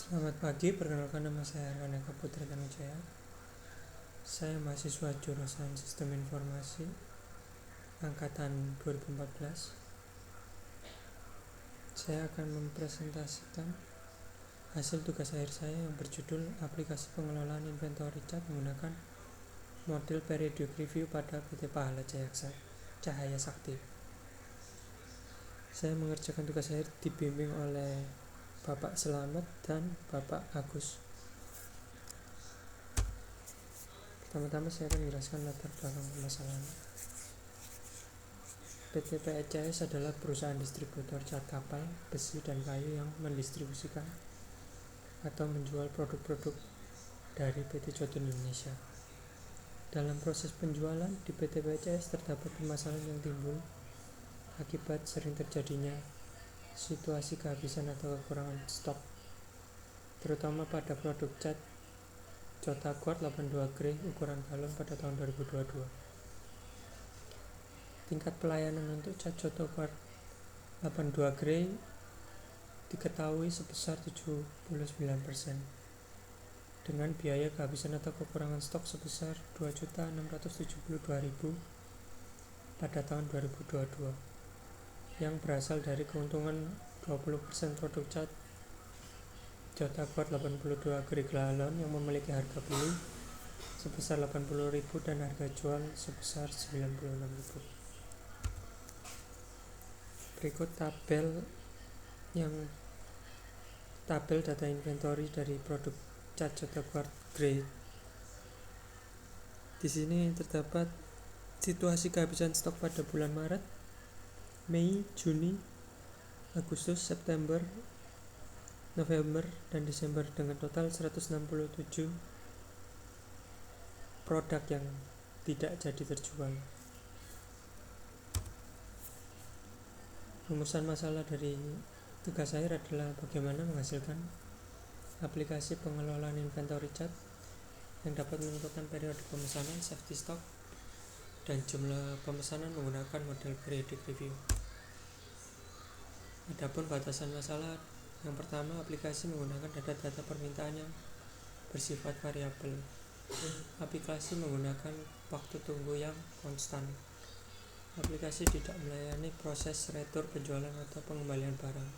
Selamat pagi, perkenalkan nama saya Arkan Eka Putra Tanujaya. Saya mahasiswa jurusan Sistem Informasi angkatan 2014. Saya akan mempresentasikan hasil tugas akhir saya yang berjudul Aplikasi Pengelolaan Inventory Cat menggunakan model periodic review pada PT Pahala Cahaya Sakti. Saya mengerjakan tugas akhir dibimbing oleh Bapak Selamat dan Bapak Agus. Pertama-tama saya akan menjelaskan latar belakang permasalahan. PT PECS adalah perusahaan distributor cat kapal, besi, dan kayu yang mendistribusikan atau menjual produk-produk dari PT Jotun Indonesia. Dalam proses penjualan di PT PECS terdapat permasalahan yang timbul akibat sering terjadinya situasi kehabisan atau kekurangan stok, terutama pada produk cat Jotaguard 82 Grey ukuran galon pada tahun 2022. Tingkat pelayanan untuk cat Jotaguard 82 Grey diketahui sebesar 79%, dengan biaya kehabisan atau kekurangan stok sebesar 2.672.000 pada tahun 2022, yang berasal dari keuntungan 20% produk cat Jotaguard 82 Grey galon yang memiliki harga beli sebesar 80.000 dan harga jual sebesar 96.000. Berikut tabel data inventory dari produk cat Jotaguard Grey. Di sini terdapat situasi kehabisan stok pada bulan Maret, Mei, Juni, Agustus, September, November, dan Desember dengan total 167 produk yang tidak jadi terjual. Rumusan masalah dari tugas akhir adalah bagaimana menghasilkan aplikasi pengelolaan inventory cat yang dapat menentukan periode pemesanan, safety stock, dan jumlah pemesanan menggunakan model periodic review. Adapun batasan masalah, yang pertama, aplikasi menggunakan data-data permintaan yang bersifat variabel. Aplikasi menggunakan waktu tunggu yang konstan. Aplikasi tidak melayani proses retur penjualan atau pengembalian barang.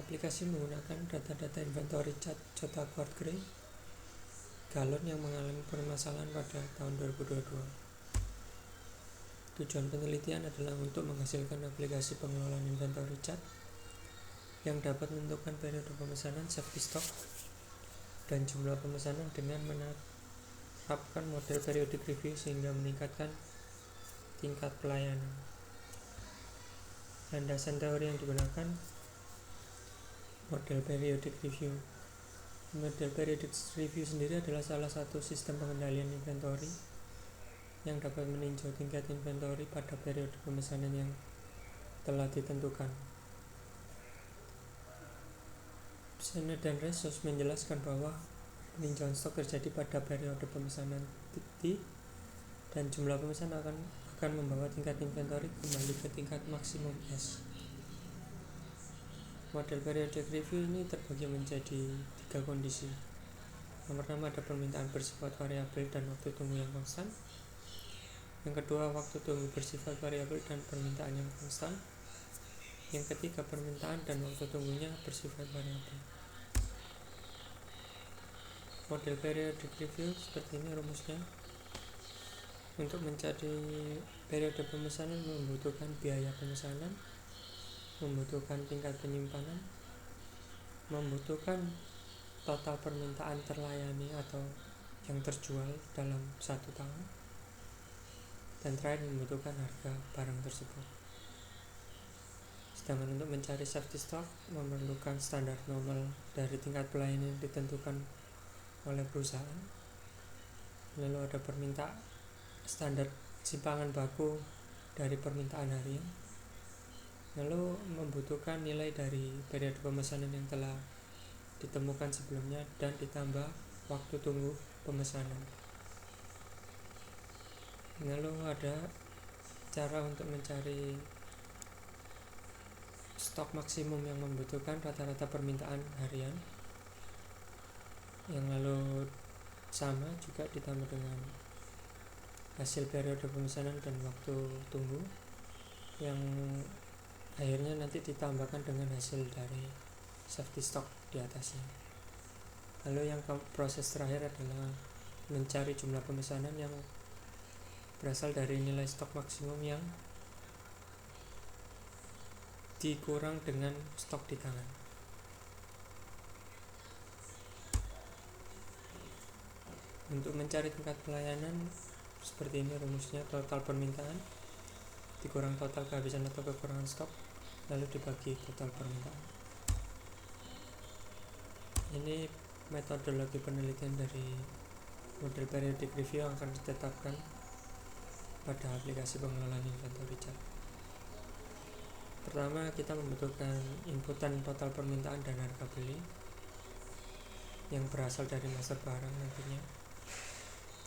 Aplikasi menggunakan data-data inventory cat Jotaguard Grey galon yang mengalami permasalahan pada tahun 2022. Tujuan penelitian adalah untuk menghasilkan aplikasi pengelolaan inventory cat yang dapat menentukan periode pemesanan, safety stock, dan jumlah pemesanan dengan menerapkan model periodic review sehingga meningkatkan tingkat pelayanan. Landasan teori yang digunakan model periodic review. Model periodic review sendiri adalah salah satu sistem pengendalian inventory yang dapat meninjau tingkat inventory pada periode pemesanan yang telah ditentukan. Sennett dan Resos menjelaskan bahwa peninjauan stok terjadi pada periode pemesanan T dan jumlah pemesan akan membawa tingkat inventory kembali ke tingkat maksimum S. Model periodic review ini terbagi menjadi 3 kondisi. Yang pertama, ada permintaan bersifat variabel dan waktu tunggu yang konstan. Yang kedua, waktu tunggu bersifat variabel dan permintaan yang konstan. Yang ketiga, permintaan dan waktu tunggunya bersifat variabel. Model periodic review seperti ini rumusnya. Untuk mencari periode pemesanan membutuhkan biaya pemesanan, membutuhkan tingkat penyimpanan, membutuhkan total permintaan terlayani atau yang terjual dalam 1 tahun, dan terakhir membutuhkan harga barang tersebut. Sedangkan untuk mencari safety stock memerlukan standar normal dari tingkat pelayanan yang ditentukan oleh perusahaan. Lalu ada permintaan standar simpangan baku dari permintaan harian, lalu membutuhkan nilai dari periode pemesanan yang telah ditemukan sebelumnya dan ditambah waktu tunggu pemesanan. Lalu ada cara untuk mencari stok maksimum yang membutuhkan rata-rata permintaan harian, yang lalu sama juga ditambah dengan hasil periode pemesanan dan waktu tunggu, yang akhirnya nanti ditambahkan dengan hasil dari safety stock di atasnya. Lalu yang proses terakhir adalah mencari jumlah pemesanan yang berasal dari nilai stok maksimum yang dikurang dengan stok di tangan. Untuk mencari tingkat pelayanan seperti ini rumusnya: total permintaan dikurang total kehabisan atau kekurangan stok, lalu dibagi total permintaan. Ini metodologi penelitian dari model periodic review yang akan ditetapkan pada aplikasi pengelolaan inventory chart. Pertama, kita membutuhkan inputan total permintaan dan harga beli yang berasal dari master barang nantinya.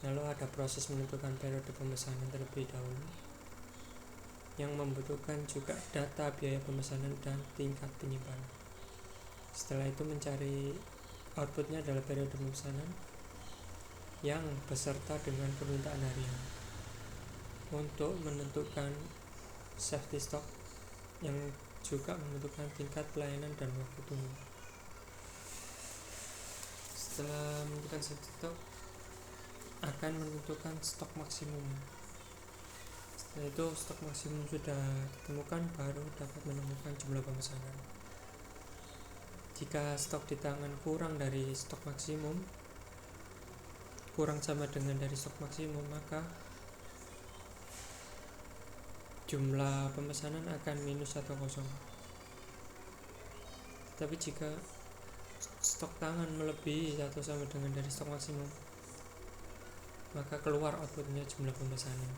Lalu ada proses menentukan periode pemesanan terlebih dahulu, yang membutuhkan juga data biaya pemesanan dan tingkat penyimpanan. Setelah itu mencari outputnya adalah periode pemesanan yang beserta dengan permintaan harian. Untuk menentukan safety stock yang juga membutuhkan tingkat pelayanan dan waktu tunggu. Setelah menentukan safety stock, akan menentukan stok maksimum. Setelah itu stok maksimum sudah ditemukan, baru dapat menemukan jumlah pemesanan. Jika stok di tangan kurang dari stok maksimum, kurang sama dengan dari stok maksimum, maka jumlah pemesanan akan minus atau kosong. Tapi jika stok tangan melebihi atau sama dengan dari stok maksimum, maka keluar outputnya jumlah pemesanan.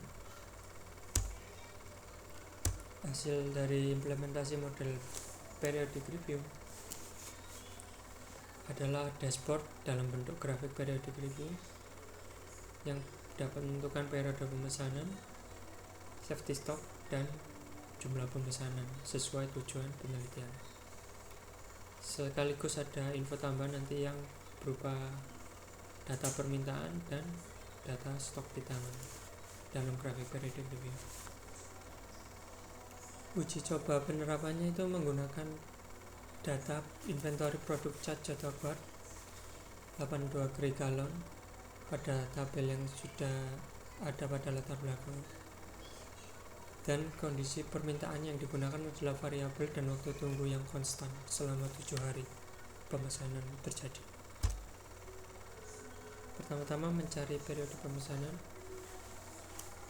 Hasil dari implementasi model periodic review adalah dashboard dalam bentuk grafik periodic review yang dapat menentukan periode pemesanan, safety stock, dan jumlah pemesanan sesuai tujuan penelitian. Sekaligus ada info tambahan nanti yang berupa data permintaan dan data stok di tangan dalam grafik periodic review. Uji coba penerapannya itu menggunakan data inventory produk cat jatuh guard 82 Grey Gallon pada tabel yang sudah ada pada latar belakang, dan kondisi permintaan yang digunakan adalah variabel dan waktu tunggu yang konstan selama 7 hari pemesanan terjadi. Pertama-tama mencari periode pemesanan.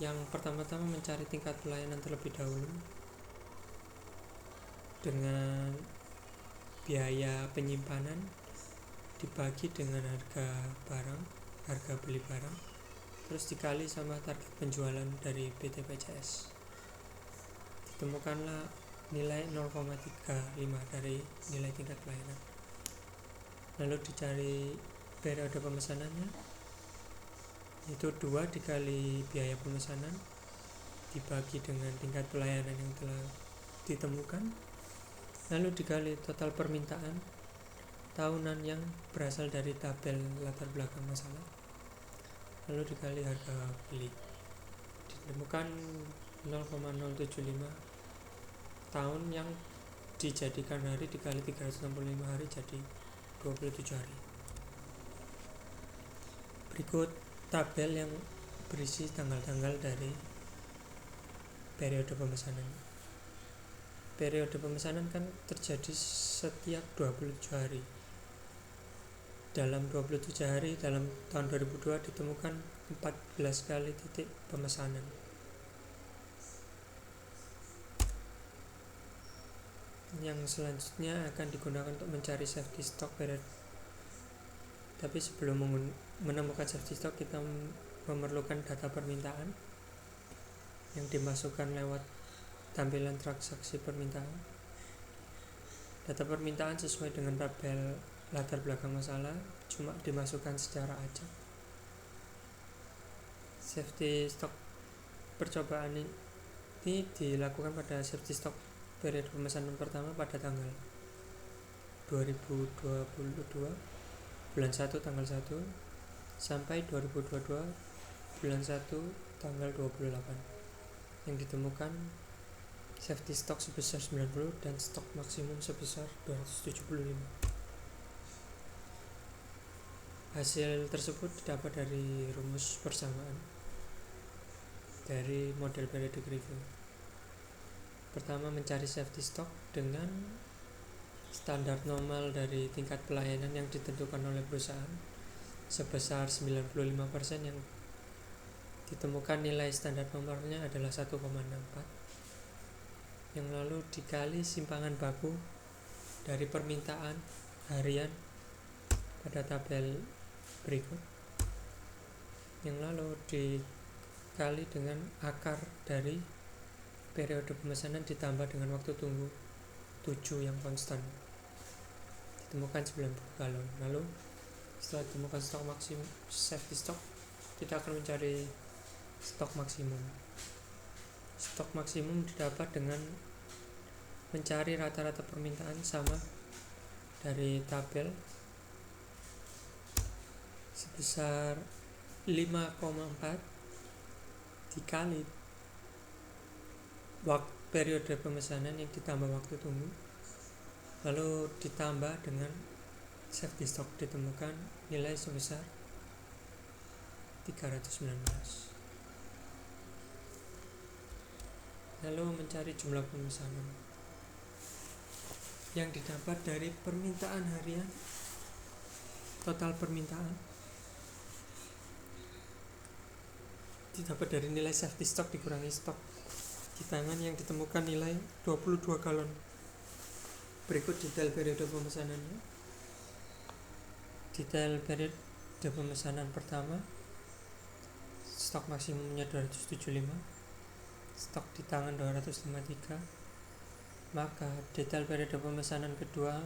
Yang pertama-tama mencari tingkat pelayanan terlebih dahulu dengan biaya penyimpanan dibagi dengan harga barang, harga beli barang, terus dikali sama target penjualan dari PT PCS. Ditemukanlah nilai 0,35 dari nilai tingkat pelayanan. Lalu dicari periode pemesanannya, itu 2 dikali biaya pemesanan dibagi dengan tingkat pelayanan yang telah ditemukan, lalu dikali total permintaan tahunan yang berasal dari tabel latar belakang masalah, lalu dikali harga beli, ditemukan 0,075 tahun yang dijadikan hari dikali 365 hari jadi 27 hari. Berikut tabel yang berisi tanggal-tanggal dari periode pemesanan. Periode pemesanan kan terjadi setiap 27 hari. Dalam 27 hari dalam tahun 2002 ditemukan 14 kali titik pemesanan. Yang selanjutnya akan digunakan untuk mencari safety stock period. Tapi sebelum menemukan safety stock, kita memerlukan data permintaan yang dimasukkan lewat tampilan transaksi permintaan. Data permintaan sesuai dengan tabel latar belakang masalah, cuma dimasukkan secara acak. Safety stock percobaan ini dilakukan pada safety stock periode pemesanan pertama pada tanggal 2022 bulan 1 tanggal 1 sampai 2022 bulan 1 tanggal 28 yang ditemukan safety stock sebesar 90 dan stok maksimum sebesar 275. Hasil tersebut didapat dari rumus persamaan dari model periodic review. Pertama, mencari safety stock dengan standar normal dari tingkat pelayanan yang ditentukan oleh perusahaan sebesar 95%, yang ditemukan nilai standar nomornya adalah 1,64, yang lalu dikali simpangan baku dari permintaan harian pada tabel berikut, yang lalu dikali dengan akar dari periode pemesanan ditambah dengan waktu tunggu 7 yang konstan, ditemukan 90 galon. Lalu setelah ditemukan stok maksimum safety stock, kita akan mencari stok maksimum. Stok maksimum didapat dengan mencari rata-rata permintaan sama dari tabel sebesar 5,4 dikali periode pemesanan yang ditambah waktu tunggu, lalu ditambah dengan safety stock, ditemukan nilai sebesar 319. Lalu mencari jumlah pemesanan yang didapat dari permintaan harian, total permintaan didapat dari nilai safety stock dikurangi stok di tangan yang ditemukan nilai 22 galon. Berikut detail periode pemesanannya. Detail periode pemesanan pertama, stok maksimumnya 275, stok di tangan 253. Maka detail periode pemesanan kedua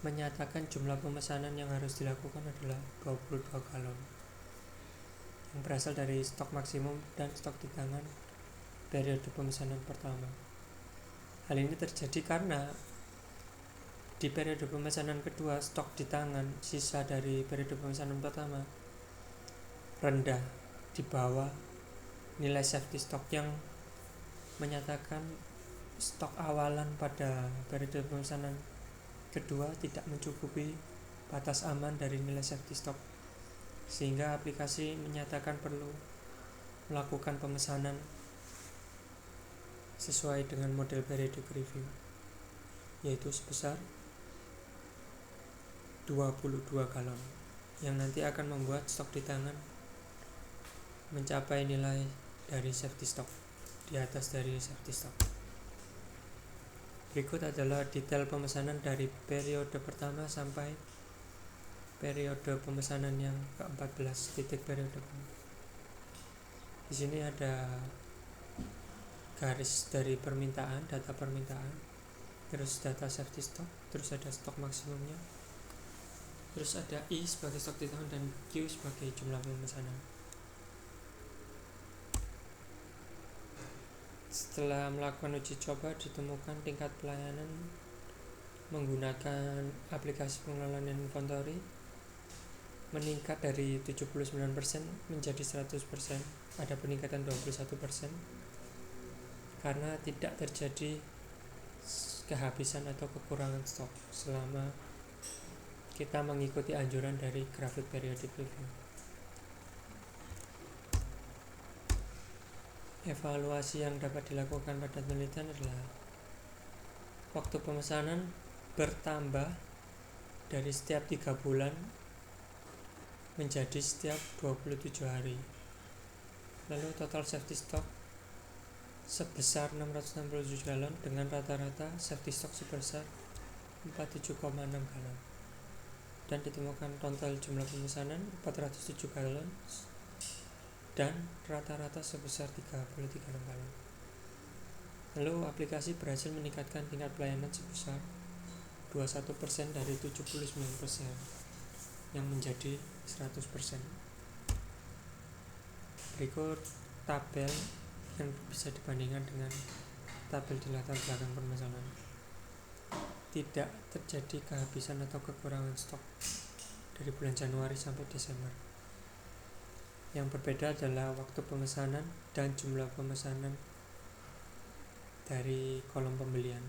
menyatakan jumlah pemesanan yang harus dilakukan adalah 22 galon, yang berasal dari stok maksimum dan stok di tangan periode pemesanan pertama. Hal ini terjadi karena di periode pemesanan kedua, stok di tangan sisa dari periode pemesanan pertama rendah di bawah nilai safety stock yang menyatakan stok awalan pada periode pemesanan kedua tidak mencukupi batas aman dari nilai safety stock, sehingga aplikasi menyatakan perlu melakukan pemesanan sesuai dengan model periodic review, yaitu sebesar 22 galon, yang nanti akan membuat stok di tangan mencapai nilai dari safety stock, di atas dari safety stock. Berikut adalah detail pemesanan dari periode pertama sampai periode pemesanan yang ke-14, titik periode. Di sini ada garis dari permintaan, data permintaan, terus data safety stock, terus ada stok maksimumnya, terus ada I sebagai stok di tangan dan Q sebagai jumlah pemesanan. Setelah melakukan uji coba, ditemukan tingkat pelayanan menggunakan aplikasi pengelolaan inventory meningkat dari 79% menjadi 100%. Ada peningkatan 21% karena tidak terjadi kehabisan atau kekurangan stok selama kita mengikuti anjuran dari grafik periodic review. Evaluasi yang dapat dilakukan pada penelitian adalah waktu pemesanan bertambah dari setiap 3 bulan menjadi setiap 27 hari. Lalu total safety stock sebesar 667 galon dengan rata-rata safety stock sebesar 47,6 galon, dan ditemukan total jumlah pemesanan 407 galon dan rata-rata sebesar 33 galon. Lalu aplikasi berhasil meningkatkan tingkat pelayanan sebesar 21% dari 79% yang menjadi 100%. Berikut tabel yang bisa dibandingkan dengan tabel di latar belakang permasalahan. Tidak terjadi kehabisan atau kekurangan stok dari bulan Januari sampai Desember. Yang berbeda adalah waktu pemesanan dan jumlah pemesanan dari kolom pembelian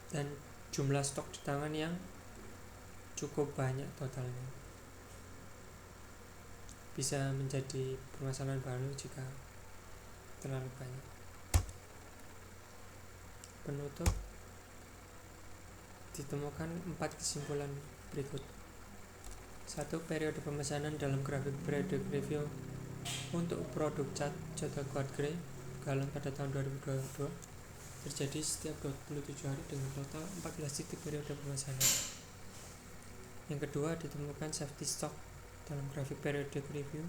dan jumlah stok di tangan yang cukup banyak totalnya. Bisa menjadi permasalahan baru jika terlalu banyak. Penutup, ditemukan 4 kesimpulan berikut. 1. Periode pemesanan dalam grafik periodic review untuk produk cat Jota Quad Grey galon pada tahun 2022 terjadi setiap 27 hari dengan total 14 titik periode pemesanan. Yang kedua, ditemukan safety stock dalam grafik periodic review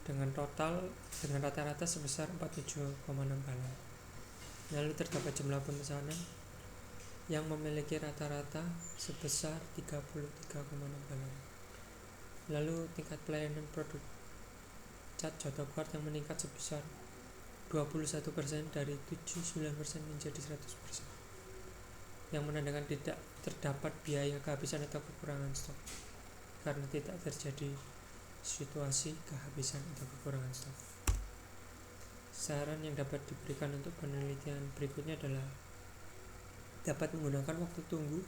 dengan rata-rata sebesar 47,6 galon. Lalu terdapat jumlah pemesanan yang memiliki rata-rata sebesar 33,6 galon. Lalu tingkat pelayanan produk cat Jota Quad yang meningkat sebesar 21% dari 79% menjadi 100%, yang menandakan tidak terdapat biaya kehabisan atau kekurangan stok karena tidak terjadi situasi kehabisan atau kekurangan stok. Saran yang dapat diberikan untuk penelitian berikutnya adalah dapat menggunakan waktu tunggu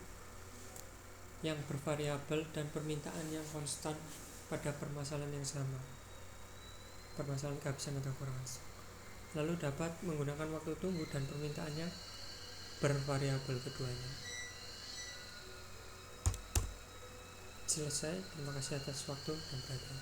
yang bervariabel dan permintaan yang konstan pada permasalahan yang sama, permasalahan kehabisan atau kekurangan stok. Lalu dapat menggunakan waktu tunggu dan permintaannya bervariabel keduanya. Selesai, terima kasih atas waktu dan perhatian.